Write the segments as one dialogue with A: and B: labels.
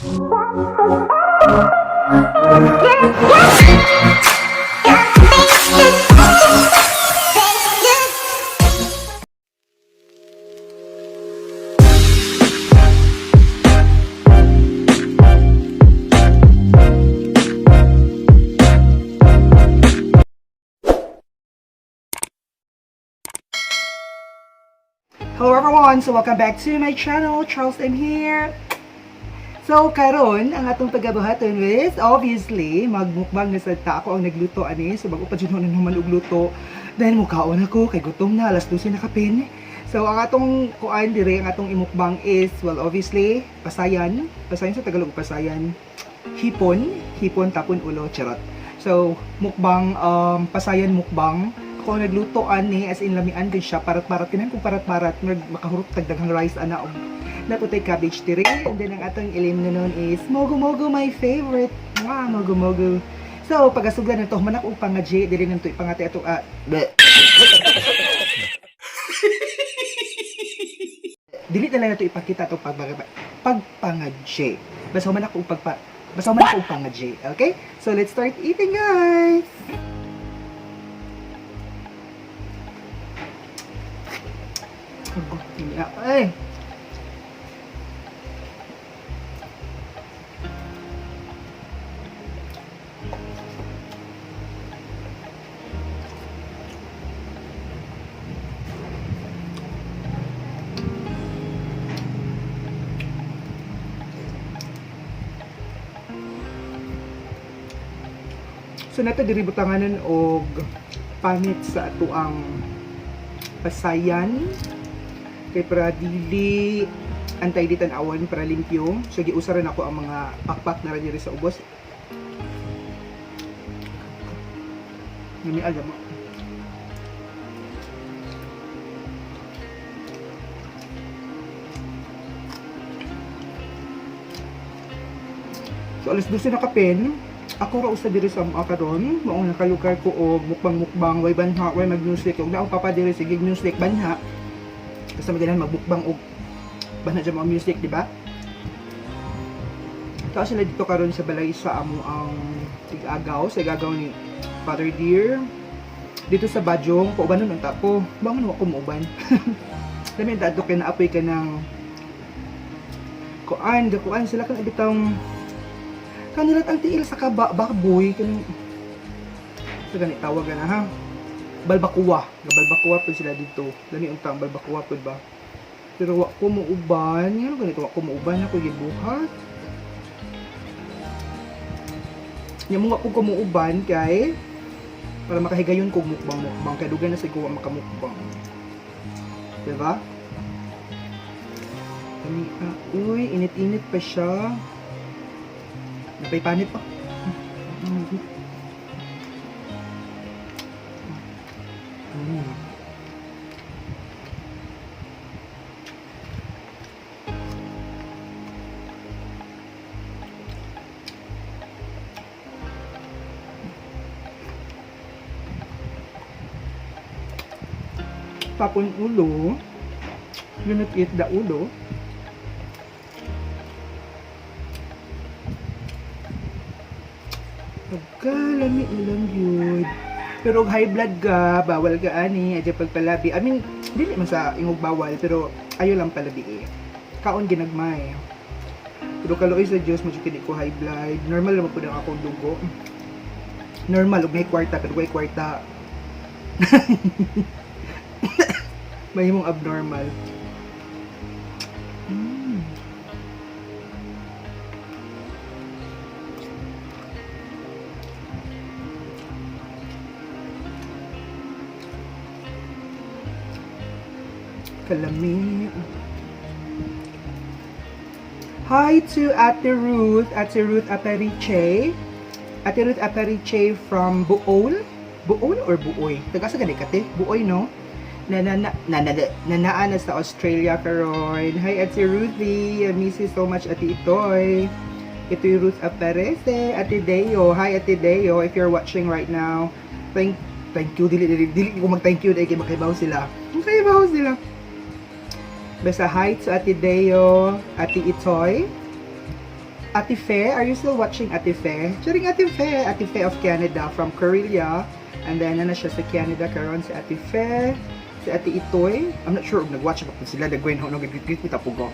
A: Hello everyone! So welcome back to my channel. Charles M here. So karon ang atong pagabuhaton is obviously magmukbang na sad ta. Ako ang nagluto ani. So bago pa jud na naman og luto. Dahil mukhaon ako kay gutom na, alas 12 na kapin. So ang atong kuan dire, ang atong imukbang is, well, obviously pasayan. Pasayan sa Tagalog, pasayan. Hipon tapon ulo, charot. So mukbang, pasayan mukbang. Ako nagluto ani, as in lamian din siya, parat-parat kinan kung parat-parat, makahurot tagdaghang rice ana og natutay cabbage tire. And then ang atong ilim na nun is mogo-mogo, my favorite. Mogo-mogo. So pagasugdan nito manak og pangaji dili nanto ipangati ato dili na lang nato ipakita ato pagpangaji. Basta manak og pangaji. Okay? So let's start eating, guys. Ay. So nato diri butanganan og panit sa ato ang pasayan. Kay para dili antay di tan-awan para limpyo. So giusaran ako ang mga pakpak na ra diri sa ubos. Nami alam mo. So alas 12 na kapin. Ako ra usa diri sa mga karon, mao nakayukar ko og mukbang way banha, way mag-music og naong papa diri sige music banha. Kasi magalan magbukbang og banha sa mga music, di ba? Tapos sila dito karon sa balay sa amo ang tig-agaw, sa igagaw ni Father Dear. Dito sa Bajong, paubanon ang tapo. Bangon mo ako muuban. Dami dadto kay naapoy ka ng kuan sila kan ibitang kanilat ang tiil sa baboy kanang sa ganit tawag na ha. Balbakuwa po sila dito. Dami untang balbakuwa po ba? Pero wa ko muuban, yan ganito wa ko muuban ako gibuhat. Nya mo ko muuban kay para makahigayon ko mukbang kay dugan na siguro makamukbang. Diba? Dami uy, init-init pa siya. Napay-panit pa. Tapon ulo. You not eat the ulo. Pagkalami ulang yun. Pero high blood ka, bawal ka ani, adya pagpalabi. I mean, dili man sa ingog bawal, pero ayo lang palabi eh. Kaon ginagmay. Pero kaloy sa Diyos, medyo kini ko high blood. Normal naman po na akong dugo. Normal, ug may kwarta, pero may kwarta. May mong abnormal. Kalami. Hi to Ate Ruth Aperiche. Ate Ruth Aperiche from Buol. Buol or Buoy? Taga sa gani kate? Buoy, no? Nanaan na sa Australia karon. Hi Ate Ruthie, I miss you so much Ate Itoy. Ito yung Ruth Aparece, Ate Deo. Hi Ate Deo, if you're watching right now. Thank you, dili ko mag-thank you dahil makaibaw sila. Makaibaw sila. Basta hi to Ate Deo, Ate Itoy. Ate Fe, are you still watching Ate Fe? Charing Ate Fe of Canada from Korea. And then, na siya sa Canada karon si Ate Fe, si Ate Itoy. I'm not sure kung nag-watch pa sila, nag-gwen ho, nag-greet kita po ko.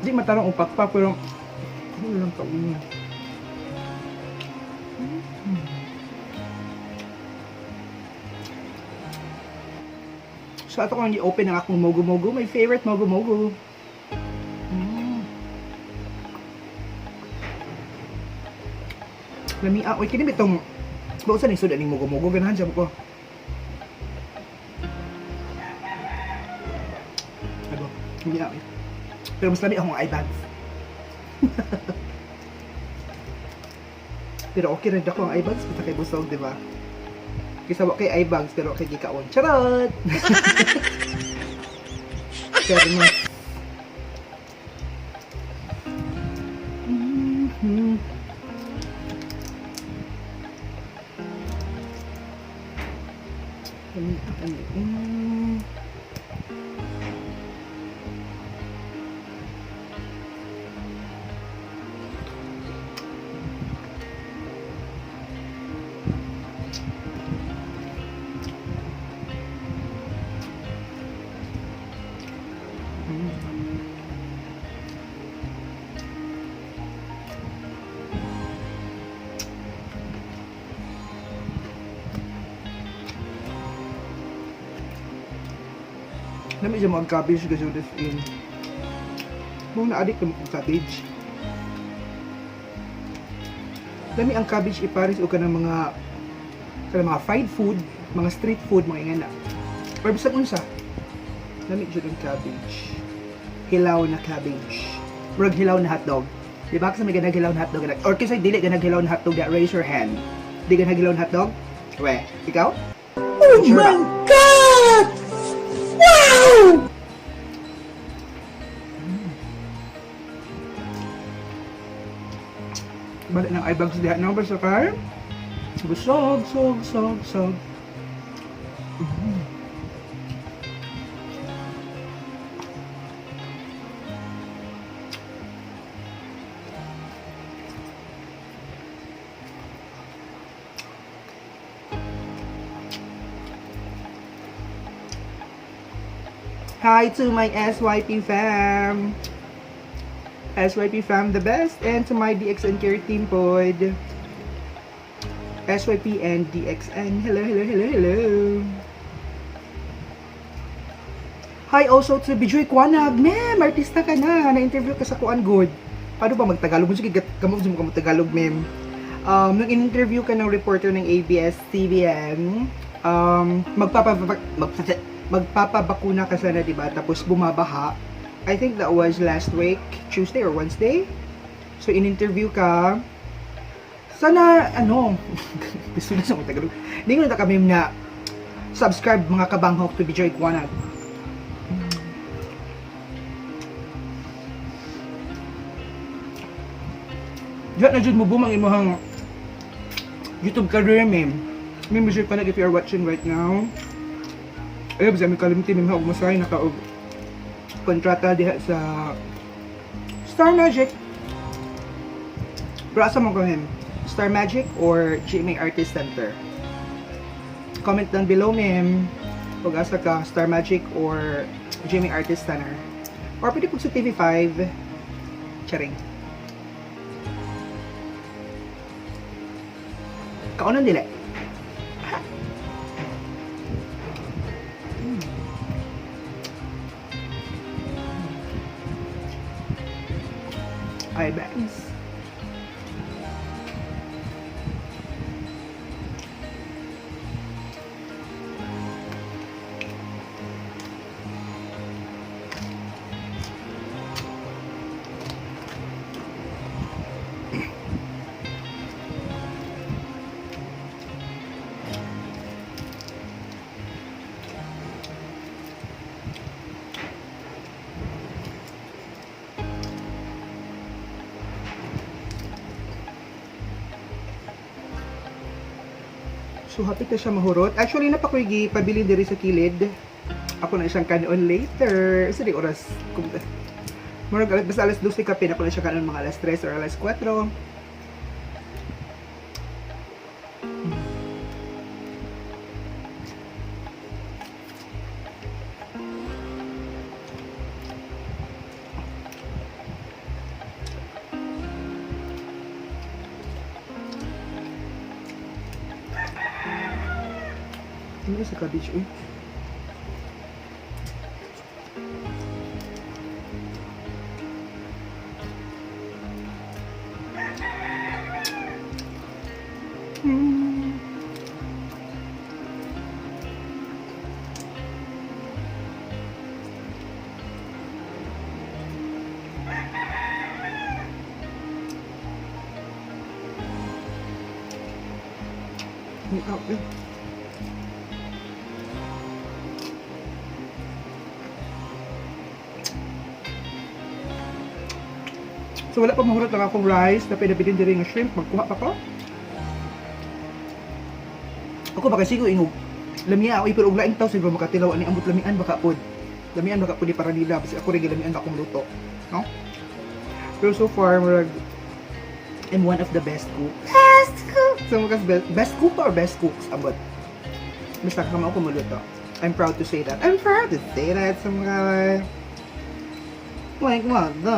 A: Di matarang upak pa, pero ano lang ka unya. So, ato ko i-open ang akong mogo-mogo. My favorite mogo-mogo. Lamia, oy, kini bitong bausan ni suda ning mogo-mogo ganahan siya ko. Ago, lamia. Pero mas lami akong eye bags. Pero okay rin ako ang eye bags, kita kay busog, di ba? Kisa wa kay eye bags, pero kay gikaon. Charot! Pero mo. Nami siya mga cabbage kasi this in. Muna na-addict naman kong cabbage. Nami ang cabbage iparis o ka ng mga fried food, mga street food, mga ingana. Or bisag unsa. Nami siya ng cabbage. Hilaw na cabbage. Murag hilaw na hotdog. Di ba kasi may ganag hilaw na hotdog? Or kasi dili ganag hilaw na hotdog, that raise your hand. Di ganag hilaw na hotdog? We, ikaw?
B: Oh
A: sure
B: my
A: ba?
B: God! Wow!
A: Balik ng eye bags diha na ba sa car? Busog, sog. Hi to my SYP fam! SYP fam the best, and to my DXN care team pod. SYP and DXN, hello. Hi also to Bijoy Kwanag, ma'am, artista ka na-interview ka sa Kuan Good. Paano ba magtagalog? Sige, kamot mo ka magtagalog, ma'am. Nung in-interview ka ng reporter ng ABS-CBN, magpapabakuna ka sana, diba? Tapos bumabaha. I think that was last week, Tuesday or Wednesday. So, in-interview ka. Sana, gusto na sa mga Tagalog. Hindi ko na kami na subscribe mga kabanghok to Bijoy Kwanag. Diyan na dyan mo bumang imuhang YouTube career, ma'am. Ma'am, Bijoy Kwanag, if you are watching right now, ayun, sa aming kalimti, ma'am, haog masay, nakaog kontrata diha sa Star Magic. Pero asa mo ko him? Star Magic or GMA Artist Center? Comment down below, ma'am. Kung asa ka, Star Magic or GMA Artist Center. Or pwede po sa TV5. Charing. Kaunan dili. Eye bags. So, hapit na siya mahurot. Actually, napakoy pabili diri sa kilid. Ako na siyang kanon later. Isa di oras. Murag basta alas 12 kape na ko na siya kanon mga alas 3 or alas 4. Ano sa cabbage, uy? Okay. So wala pa mahurot lang akong rice na pinabilin diri nga shrimp. Magkuha pa ko. Ako baka sigo inog. Lamiya ako pero uglaing taw siguro makatilaw ani ambot lamian baka pod. Lamian baka pod di para nila kasi ako rin lamian akong luto. No? Pero so far I'm one of the best cooks.
B: Best cook.
A: So best cook or best cooks ambot. Basta kama ako maluto. I'm proud to say that. I'm proud to say that sa mga like what the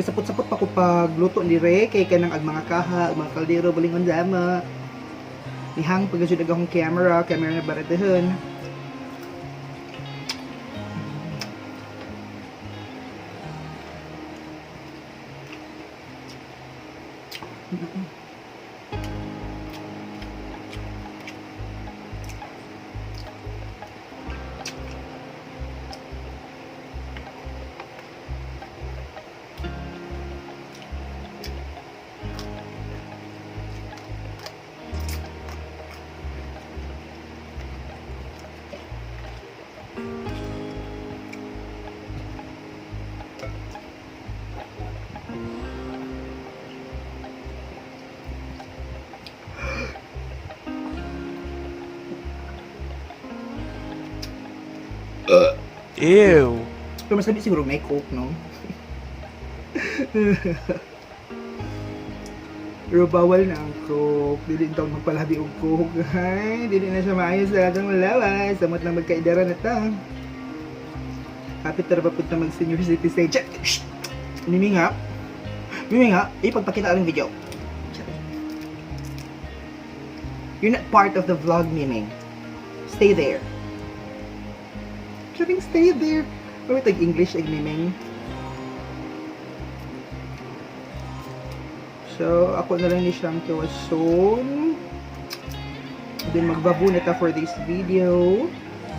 A: sapot-sapot pa ko pagluto ni Re kay kanang ag mga kaha, mga kaldero balingon dama. Nihang pagajud akong camera na baratehon.
C: Ew.
A: Pero mas sabi siguro may coke, no? Pero bawal na ang coke. Dili taon magpalabi og coke. Ay, dili na siya maayos sa atong malawas. Samot na magkaidara na ta. Kapit tara pa punta mag senior citizen. Shh! Mimi nga. Ipagpakita ang video. You're not part of the vlog, Mimi. Stay there. Sabi stay there. Pwede tag-English, Miming. So, ako na lang ni siyang kiwason. Then, magbabu na ta for this video.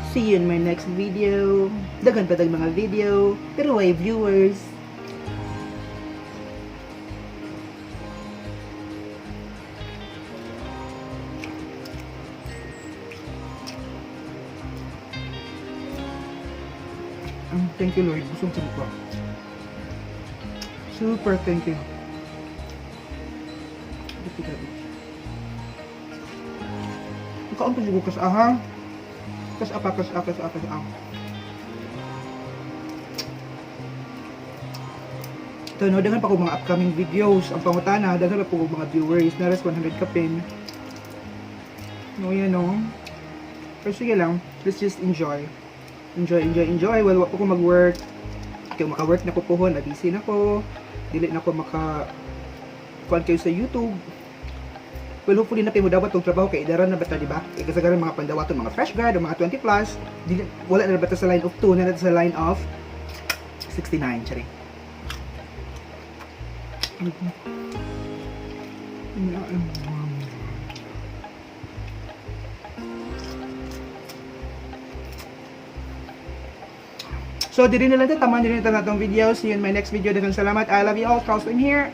A: See you in my next video. Dagan pa tag mga video. Pero why viewers? Thank you Lord. Busog sa mukha. Super thank you. Kaon pa siguro kas-aha. Kas-apa. Ito, no, daghan pa ko mga upcoming videos. Ang pangutana, daghan pa ko mga viewers. Naras 100 ka pin. No, yan no. Pero sige lang, let's just enjoy. Enjoy. Well, wako ko mag-work. Kaya maka-work na ko pohon, na-busy na ko. Dili na ko kuan kayo sa YouTube. Well, hopefully na kayo mo dapat tong trabaho kay idaran na bata, di ba? Kasagaran mga pandawaton, mga fresh grad, o mga 20 plus. Wala na bata sa line of 2, na sa line of 69, tsari. So, diri na lang taman din ito na itong video. See you in my next video. Dagang salamat. I love you all. Charles, I'm here.